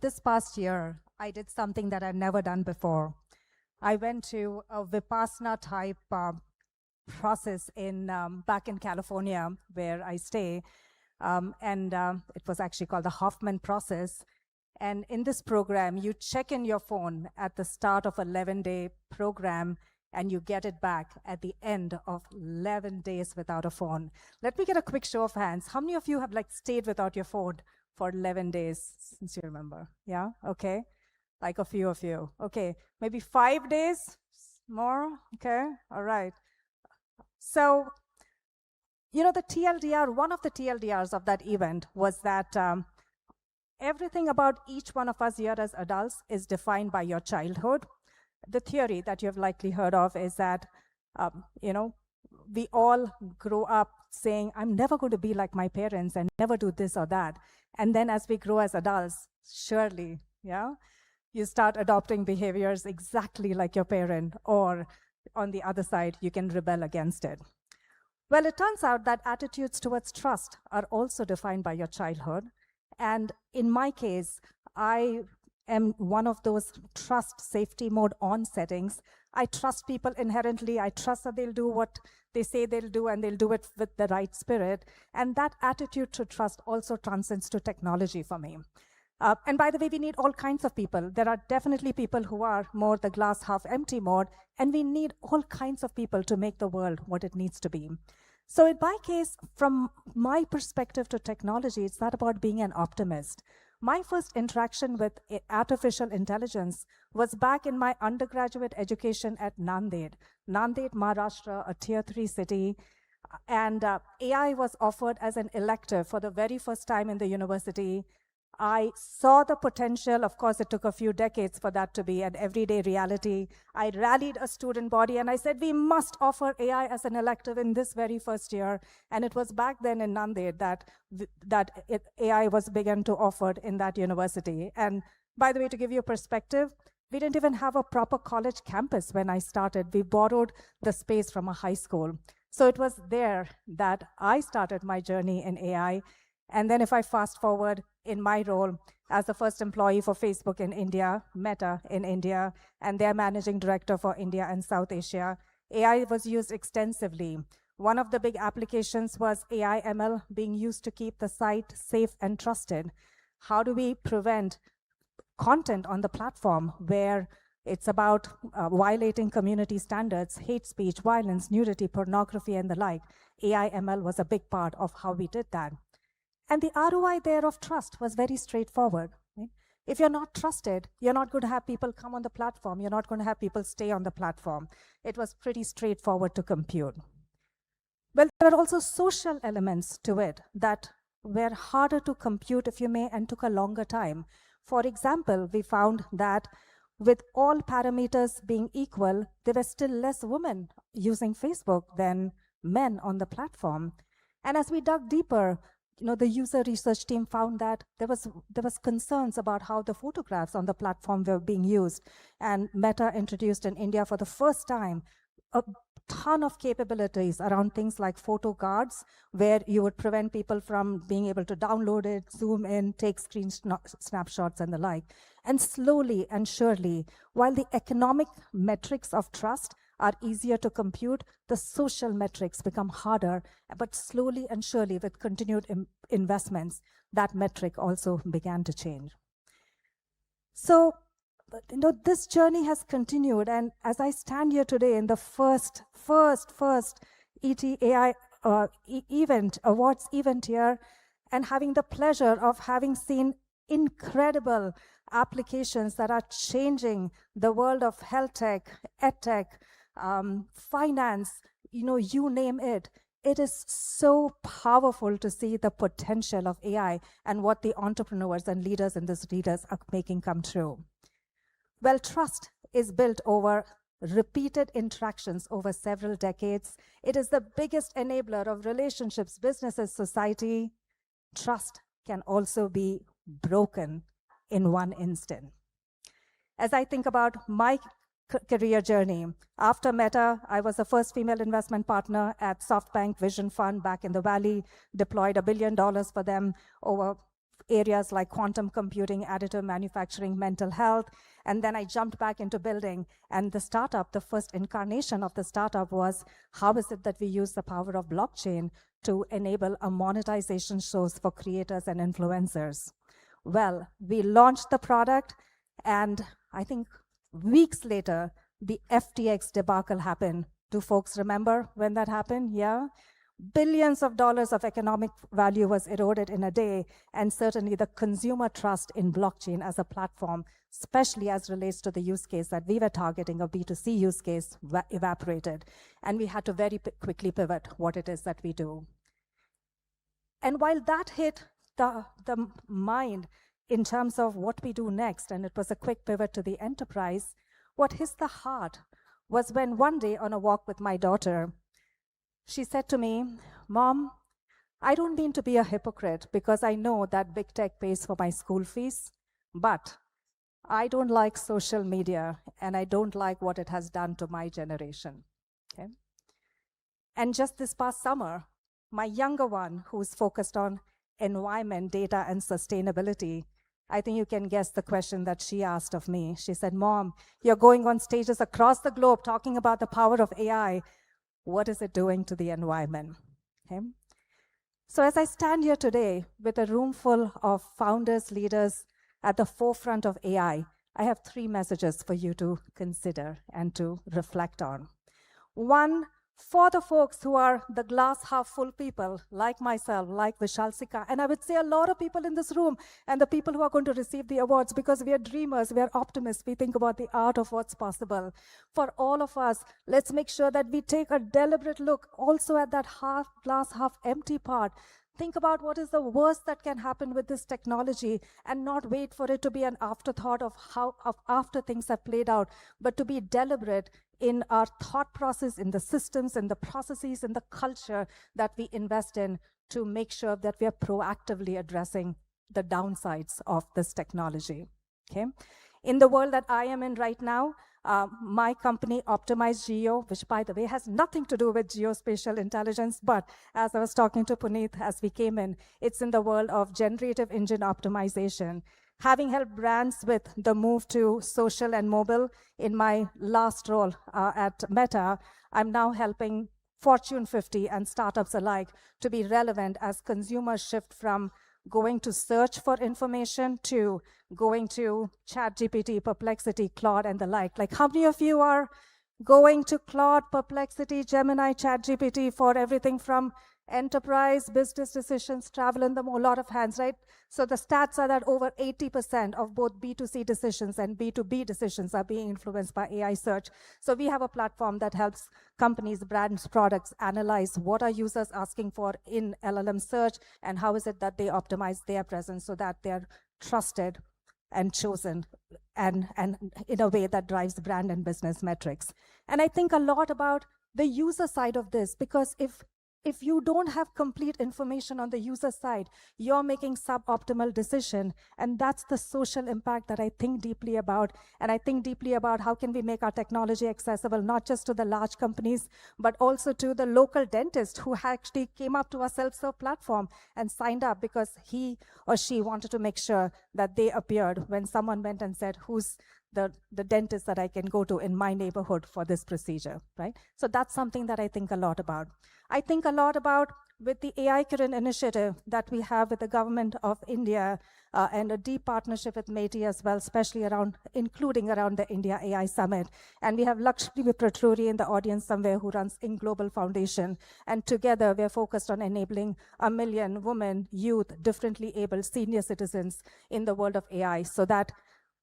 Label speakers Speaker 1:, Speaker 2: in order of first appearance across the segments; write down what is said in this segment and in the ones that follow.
Speaker 1: this past year, I did something that I'd never done before. I went to a Vipassana type process back in California, where I stay, and it was actually called the Hoffman process. And in this program, you check in your phone at the start of an 11-day program, and you get it back at the end of 11 days without a phone. Let me get a quick show of hands. How many of you have stayed without your phone for 11 days, since you remember? Yeah, okay. Like a few of you. Okay, maybe 5 days more? Okay, all right. So, the TLDR, one of the TLDRs of that event was that everything about each one of us here as adults is defined by your childhood. The theory that you have likely heard of is that, we all grow up saying, I'm never going to be like my parents and never do this or that. And then as we grow as adults, surely, you start adopting behaviors exactly like your parent, or on the other side, you can rebel against it. Well, it turns out that attitudes towards trust are also defined by your childhood. And in my case, I am one of those trust safety mode on settings. I trust people inherently. I trust that they'll do what they say they'll do, and they'll do it with the right spirit. And that attitude to trust also transcends to technology for me. And by the way, we need all kinds of people. There are definitely people who are more the glass half empty mode, and we need all kinds of people to make the world what it needs to be. So in my case, from my perspective to technology, it's not about being an optimist. My first interaction with artificial intelligence was back in my undergraduate education at Nanded, Maharashtra, a tier 3 city. And AI was offered as an elective for the very first time in the university. I saw the potential. Of course, it took a few decades for that to be an everyday reality. I rallied a student body and I said, we must offer AI as an elective in this very first year. And it was back then in Nanded that AI was begun to offered in that university. And by the way, to give you a perspective, we didn't even have a proper college campus when I started. We borrowed the space from a high school. So it was there that I started my journey in AI. And then if I fast forward in my role as the first employee for Facebook in India, Meta in India, and their managing director for India and South Asia, AI was used extensively. One of the big applications was AI ML being used to keep the site safe and trusted. How do we prevent content on the platform where it's about violating community standards, hate speech, violence, nudity, pornography, and the like? AI ML was a big part of how we did that. And the ROI there of trust was very straightforward. Right? If you're not trusted, you're not going to have people come on the platform. You're not going to have people stay on the platform. It was pretty straightforward to compute. Well, there are also social elements to it that were harder to compute, if you may, and took a longer time. For example, we found that with all parameters being equal, there were still less women using Facebook than men on the platform. And as we dug deeper, the user research team found that there was concerns about how the photographs on the platform were being used. And Meta introduced in India for the first time a ton of capabilities around things like photo guards, where you would prevent people from being able to download it, zoom in, take screen snapshots and the like. And slowly and surely, while the economic metrics of trust are easier to compute, the social metrics become harder, but slowly and surely with continued investments, that metric also began to change. So, this journey has continued, and as I stand here today in the first ET AI awards event here, and having the pleasure of having seen incredible applications that are changing the world of health tech, ed tech, finance, you name it. It is so powerful to see the potential of AI and what the entrepreneurs and leaders in this leaders are making come true. Well, trust is built over repeated interactions over several decades. It is the biggest enabler of relationships, businesses, society. Trust can also be broken in one instant. As I think about my career journey, after Meta, I was the first female investment partner at SoftBank Vision Fund back in the Valley, deployed $1 billion for them over areas like quantum computing, additive manufacturing, mental health. And then I jumped back into building. And the startup, the first incarnation of the startup was, how is it that we use the power of blockchain to enable a monetization source for creators and influencers? Well, we launched the product, and I think weeks later, the FTX debacle happened. Do folks remember when that happened? Yeah? Billions of dollars of economic value was eroded in a day, and certainly the consumer trust in blockchain as a platform, especially as relates to the use case that we were targeting, a B2C use case, evaporated. And we had to very quickly pivot what it is that we do. And while that hit the mind in terms of what we do next, and it was a quick pivot to the enterprise, what hit the heart was when one day on a walk with my daughter, she said to me, "Mom, I don't mean to be a hypocrite because I know that big tech pays for my school fees, but I don't like social media and I don't like what it has done to my generation." Okay? And just this past summer, my younger one, who's focused on environment, data, and sustainability, I think you can guess the question that she asked of me. She said, "Mom, you're going on stages across the globe talking about the power of AI. What is it doing to the environment?" Okay? So as I stand here today with a room full of founders, leaders at the forefront of AI, I have 3 messages for you to consider and to reflect on. One, for the folks who are the glass half full people, like myself, like Vishalsika, and I would say a lot of people in this room, and the people who are going to receive the awards, because we are dreamers, we are optimists, we think about the art of what's possible. For all of us, let's make sure that we take a deliberate look also at that glass half empty part. Think about what is the worst that can happen with this technology, and not wait for it to be an afterthought of after things have played out, but to be deliberate in our thought process, in the systems, in the processes, in the culture that we invest in to make sure that we are proactively addressing the downsides of this technology. Okay? In the world that I am in right now, my company, OptimizeGEO, which by the way has nothing to do with geospatial intelligence, but as I was talking to Puneet as we came in, it's in the world of generative engine optimization. Having helped brands with the move to social and mobile in my last role at Meta, I'm now helping Fortune 50 and startups alike to be relevant as consumers shift from going to search for information to going to ChatGPT, Perplexity, Claude, and the like. Like, how many of you are going to Claude, Perplexity, Gemini, ChatGPT for everything from enterprise, business decisions, travel, and a lot of hands, right? So the stats are that over 80% of both B2C decisions and B2B decisions are being influenced by AI search. So we have a platform that helps companies, brands, products analyze what are users asking for in LLM search, and how is it that they optimize their presence so that they're trusted and chosen and in a way that drives brand and business metrics. And I think a lot about the user side of this, because if you don't have complete information on the user side, you're making suboptimal decision. And that's the social impact that I think deeply about. And I think deeply about how can we make our technology accessible, not just to the large companies, but also to the local dentist who actually came up to our self-serve platform and signed up because he or she wanted to make sure that they appeared when someone went and said, "Who's the dentist that I can go to in my neighborhood for this procedure," right? So that's something that I think a lot about. I think a lot about with the AI Kiran initiative that we have with the government of India and a deep partnership with METI as well, especially including around the India AI Summit. And we have Lakshmi Pratruri in the audience somewhere who runs In Global Foundation. And together we're focused on enabling 1 million women, youth, differently abled senior citizens in the world of AI, so that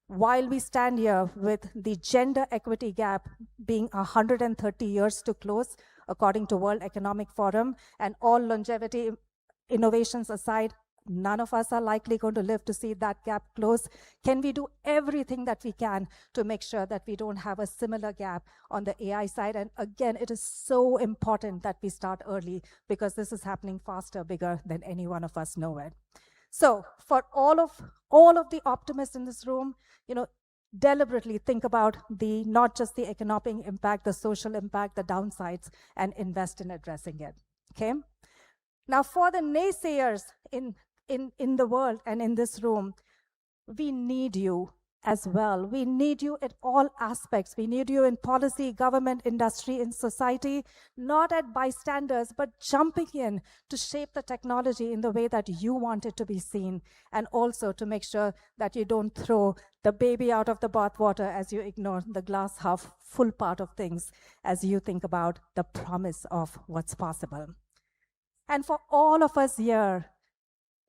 Speaker 1: while we stand here with the gender equity gap being 130 years to close, according to World Economic Forum, and all longevity innovations aside, none of us are likely going to live to see that gap close. Can we do everything that we can to make sure that we don't have a similar gap on the AI side? And again, it is so important that we start early, because this is happening faster, bigger than any one of us know it. So for all of the optimists in this room, deliberately think about not just the economic impact, the social impact, the downsides, and invest in addressing it, okay? Now, for the naysayers in in the world and in this room, we need you as well. We need you at all aspects. We need you in policy, government, industry, in society, not at bystanders, but jumping in to shape the technology in the way that you want it to be seen, and also to make sure that you don't throw the baby out of the bathwater as you ignore the glass half full part of things as you think about the promise of what's possible. And for all of us here,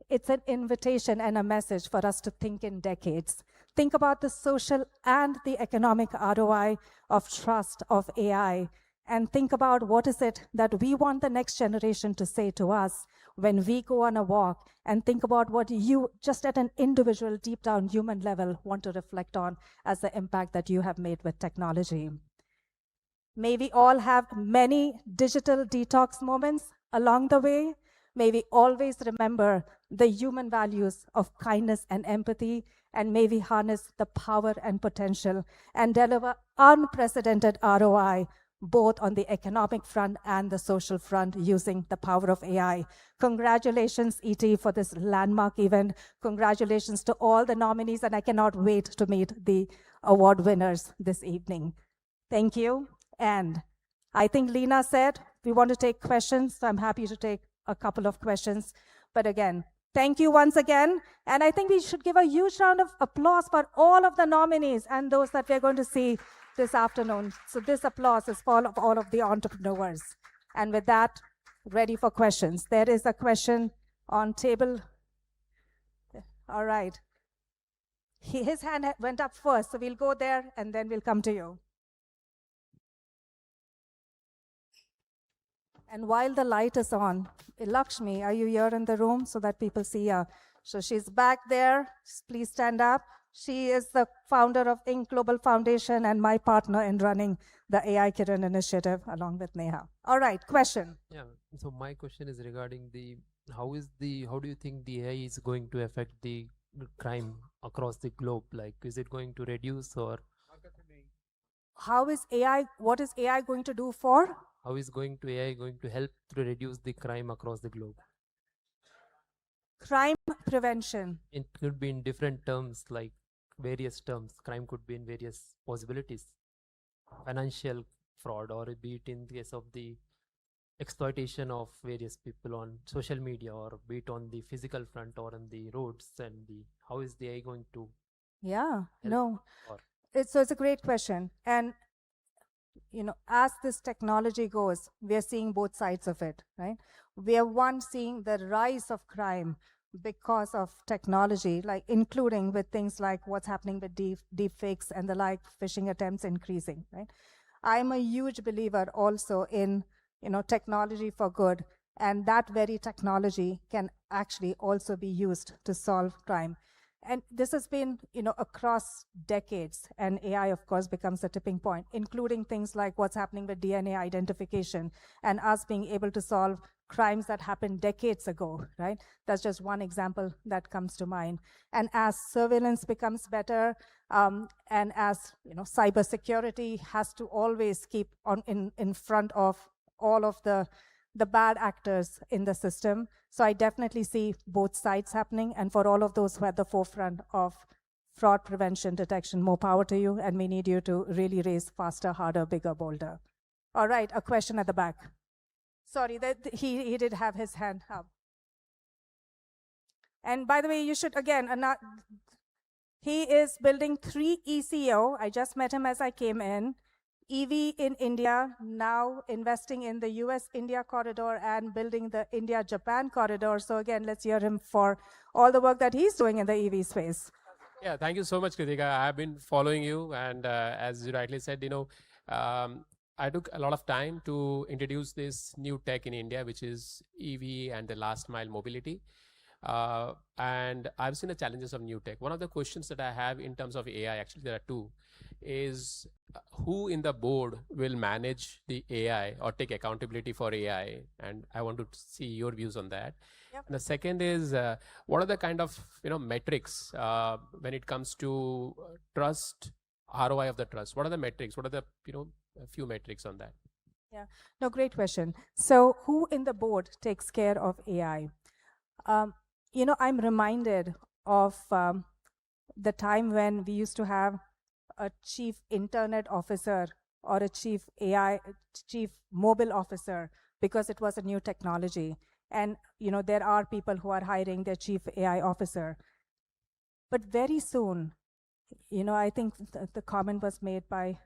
Speaker 1: it's an invitation and a message for us to think in decades. Think about the social and the economic ROI of trust of AI, and think about what is it that we want the next generation to say to us when we go on a walk, and think about what you, just at an individual, deep down human level, want to reflect on as the impact that you have made with technology. May we all have many digital detox moments along the way. May we always remember the human values of kindness and empathy, and may we harness the power and potential and deliver unprecedented ROI, both on the economic front and the social front, using the power of AI. Congratulations, ET, for this landmark event. Congratulations to all the nominees, and I cannot wait to meet the award winners this evening. Thank you. And I think Lena said we want to take questions, so I'm happy to take a couple of questions. But again, thank you once again. And I think we should give a huge round of applause for all of the nominees and those that we're going to see this afternoon. So this applause is for all of the entrepreneurs. And with that, ready for questions. There is a question on table. All right. His hand went up first, so we'll go there and then we'll come to you. And while the light is on, Lakshmi, are you here in the room so that people see her? So she's back there. Please stand up. She is the founder of Inc. Global Foundation and my partner in running the AI Kiran initiative along with Neha. All right, question.
Speaker 2: Yeah, so my question is regarding how do you think the AI is going to affect the crime across the globe? Like, is it going to reduce, or
Speaker 1: what is AI going to do for?
Speaker 2: How is AI going to help to reduce the crime across the globe?
Speaker 1: Crime prevention.
Speaker 2: It could be in different terms, like various terms. Crime could be in various possibilities. Financial fraud, or be it in case of the exploitation of various people on social media, or be it on the physical front or on the roads, and how is the AI going to
Speaker 1: it's a great question. And as this technology goes, we are seeing both sides of it, right? We are seeing the rise of crime because of technology, like including with things like what's happening with deep fakes and the like, phishing attempts increasing, right? I'm a huge believer also in technology for good, and that very technology can actually also be used to solve crime. And this has been, across decades, and AI, of course, becomes a tipping point, including things like what's happening with DNA identification and us being able to solve crimes that happened decades ago, right? That's just one example that comes to mind. And as surveillance becomes better, and as cybersecurity has to always keep on in front of all of the bad actors in the system. So I definitely see both sides happening, and for all of those who are at the forefront of fraud prevention, detection, more power to you, and we need you to really raise faster, harder, bigger, bolder. All right, a question at the back. Sorry, he did have his hand up. And by the way, you should, again, he is building 3 ECO. I just met him as I came in. EV in India, now investing in the US-India corridor and building the India-Japan corridor. So again, let's hear him for all the work that he's doing in the EV space.
Speaker 3: Yeah, thank you so much, Kirthiga. I've been following you, and as you rightly said, I took a lot of time to introduce this new tech in India, which is EV and the last mile mobility. And I've seen the challenges of new tech. One of the questions that I have in terms of AI, actually there are 2, is who in the board will manage the AI or take accountability for AI? And I want to see your views on that.
Speaker 1: Yep.
Speaker 3: And the second is, what are the kind of metrics when it comes to trust, ROI of the trust? What are the metrics? What are the a few metrics on that?
Speaker 1: Yeah, no, great question. So who in the board takes care of AI? I'm reminded of the time when we used to have a chief internet officer or a chief chief mobile officer, because it was a new technology. And, there are people who are hiring their chief AI officer. But very soon, I think the comment was made by,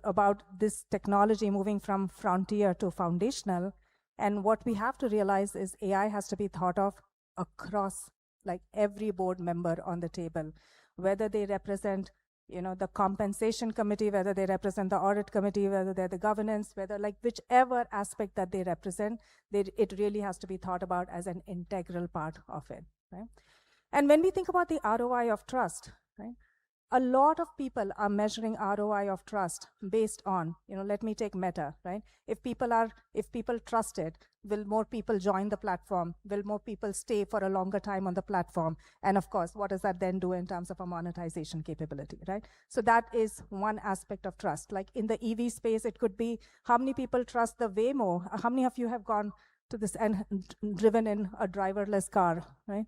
Speaker 1: about this technology moving from frontier to foundational. And what we have to realize is AI has to be thought of across, like, every board member on the table, whether they represent, the compensation committee, whether they represent the audit committee, whether they're the governance, whether, like, whichever aspect that they represent, it really has to be thought about as an integral part of it, right? And when we think about the ROI of trust, right, a lot of people are measuring ROI of trust based on, let me take Meta, right? If people trust it, will more people join the platform? Will more people stay for a longer time on the platform? And of course, what does that then do in terms of a monetization capability, right? So that is one aspect of trust. Like in the EV space, it could be how many people trust the Waymo? How many of you have gone to this and driven in a driverless car, right?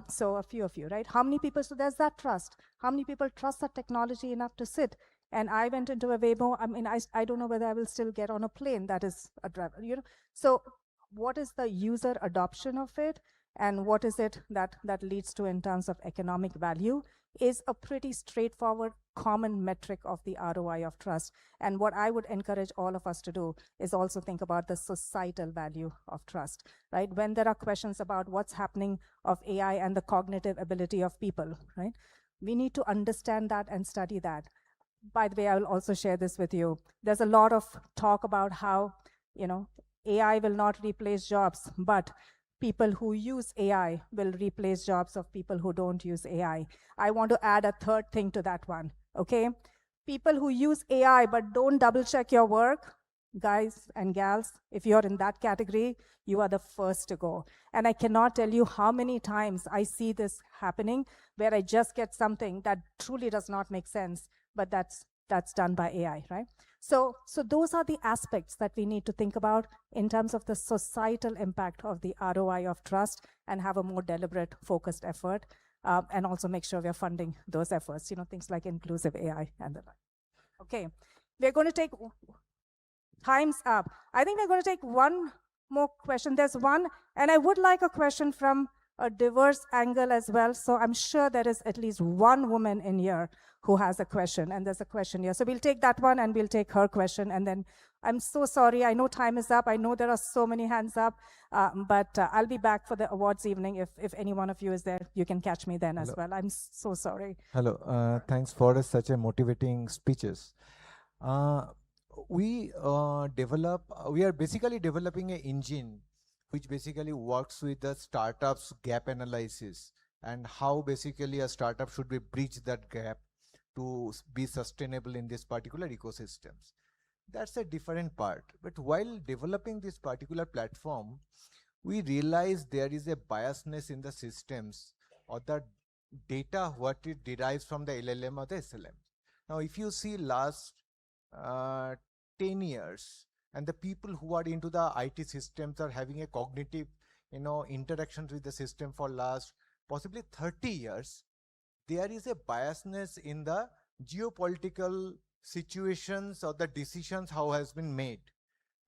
Speaker 1: So a few of you, right? How many people, so there's that trust. How many people trust that technology enough to sit? And I went into a Waymo, I don't know whether I will still get on a plane that is a driver, So what is the user adoption of it? And what is it that leads to in terms of economic value is a pretty straightforward common metric of the ROI of trust. And what I would encourage all of us to do is also think about the societal value of trust, right? When there are questions about what's happening of AI and the cognitive ability of people, right? We need to understand that and study that. By the way, I will also share this with you. There's a lot of talk about how, AI will not replace jobs, but people who use AI will replace jobs of people who don't use AI. I want to add a third thing to that one, okay? People who use AI but don't double check your work, guys and gals, if you're in that category, you are the first to go. And I cannot tell you how many times I see this happening where I just get something that truly does not make sense, but that's done by AI, right? So those are the aspects that we need to think about in terms of the societal impact of the ROI of trust and have a more deliberate, focused effort, and also make sure we're funding those efforts, things like inclusive AI and the like. Okay, we're going to take, time's up. I think we're going to take one more question. There's one, and I would like a question from a diverse angle as well. So I'm sure there is at least one woman in here who has a question, and there's a question here. So we'll take that one and we'll take her question. And then I'm so sorry. I know time is up. I know there are so many hands up, but I'll be back for the awards evening. If any one of you is there, you can catch me then as well. I'm so sorry.
Speaker 4: Hello. Thanks for such a motivating speeches. We are basically developing an engine which basically works with the startups gap analysis and how basically a startup should be bridge that gap to be sustainable in this particular ecosystems. That's a different part. But while developing this particular platform, we realize there is a biasness in the systems or the data, what it derives from the LLM or the SLM. Now, if you see last 10 years, and the people who are into the IT systems are having a cognitive, interactions with the system for last possibly 30 years, there is a biasness in the geopolitical situations or the decisions how has been made.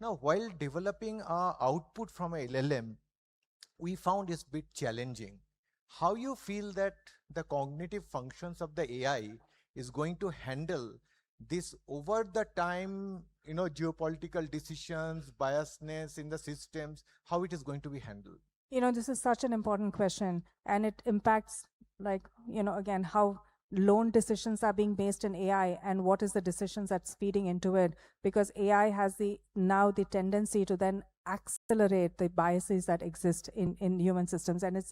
Speaker 4: Now, while developing our output from a LLM, we found it's a bit challenging. How you feel that the cognitive functions of the AI is going to handle this over the time, geopolitical decisions, biasness in the systems, how it is going to be handled?
Speaker 1: This is such an important question, and it impacts, again, how loan decisions are being based in AI and what is the decisions that's feeding into it, because AI has now the tendency to then accelerate the biases that exist in human systems. And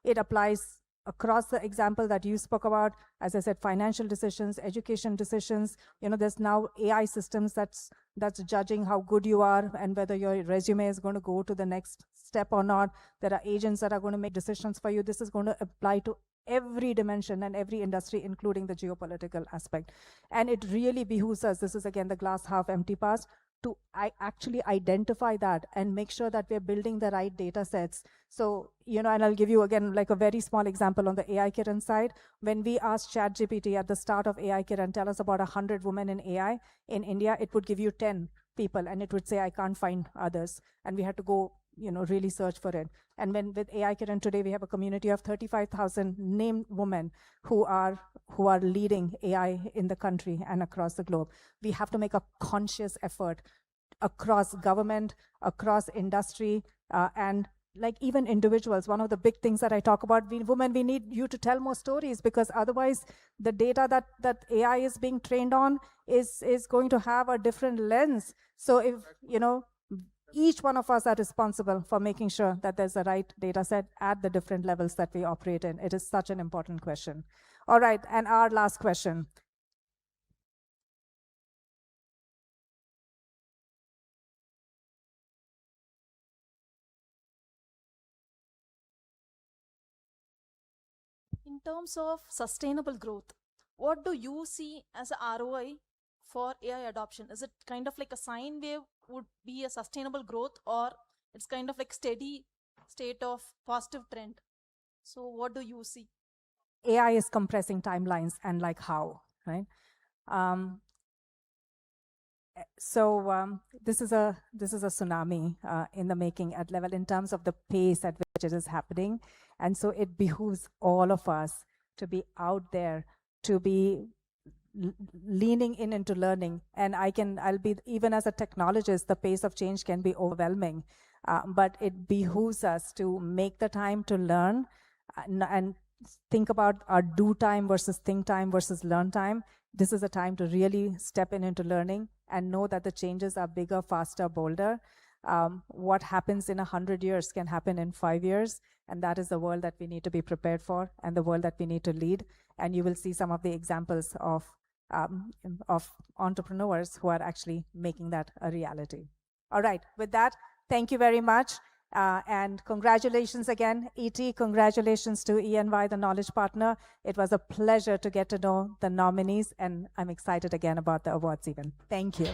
Speaker 1: it applies across the example that you spoke about, as I said, financial decisions, education decisions. There's now AI systems that's judging how good you are and whether your resume is going to go to the next step or not. There are agents that are going to make decisions for you. This is going to apply to every dimension and every industry, including the geopolitical aspect. And it really behooves us, this is again the glass half empty part, to actually identify that and make sure that we're building the right data sets. So, and I'll give you again like a very small example on the AI Kiran side. When we asked ChatGPT at the start of AI Kiran, tell us about 100 women in AI in India, it would give you 10 people and it would say, I can't find others. And we had to go, really search for it. And when with AI Kiran today, we have a community of 35,000 named women who are leading AI in the country and across the globe. We have to make a conscious effort across government, across industry, and like even individuals. One of the big things that I talk about, women, we need you to tell more stories, because otherwise the data that AI is being trained on is going to have a different lens. So if, each one of us are responsible for making sure that there's the right data set at the different levels that we operate in. It is such an important question. All right, and our last question.
Speaker 5: In terms of sustainable growth, what do you see as a ROI for AI adoption? Is it kind of like a sine wave would be a sustainable growth, or it's kind of like steady state of positive trend? So what do you see?
Speaker 1: AI is compressing timelines, and like how, right? This is a tsunami in the making at level in terms of the pace at which it is happening. And so it behooves all of us to be out there, to be leaning into learning. And I'll be, even as a technologist, the pace of change can be overwhelming, but it behooves us to make the time to learn and think about our do time versus think time versus learn time. This is a time to really step into learning and know that the changes are bigger, faster, bolder. What happens in 100 years can happen in 5 years. And that is the world that we need to be prepared for, and the world that we need to lead. And you will see some of the examples of entrepreneurs who are actually making that a reality. All right, with that, thank you very much. And congratulations again, ET, congratulations to ENY, the knowledge partner. It was a pleasure to get to know the nominees, and I'm excited again about the awards even. Thank you.